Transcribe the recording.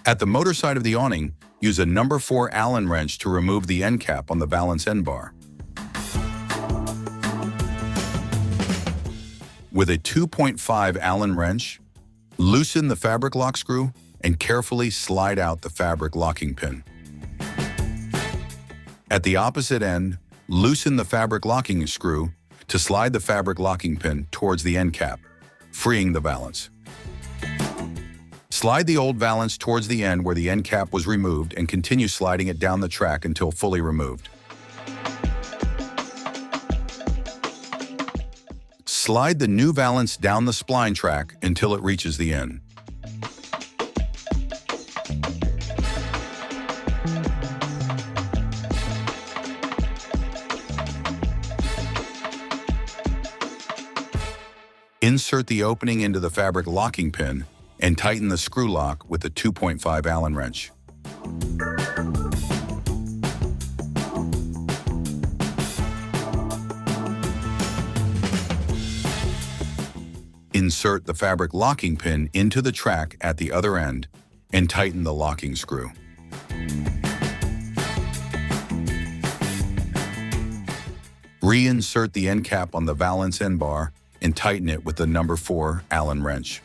At the motor side of the awning, use a number 4 Allen wrench to remove the end cap on the valance end bar. With a 2.5 Allen wrench, loosen the fabric lock screw and carefully slide out the fabric locking pin. At the opposite end, loosen the fabric locking screw to slide the fabric locking pin towards the end cap, freeing the valance. Slide the old valance towards the end where the end cap was removed and continue sliding it down the track until fully removed. Slide the new valance down the spline track until it reaches the end. Insert the opening into the fabric locking pin and tighten the screw lock with the 2.5 Allen wrench. Insert the fabric locking pin into the track at the other end and tighten the locking screw. Reinsert the end cap on the valance end bar and tighten it with the number 4 Allen wrench.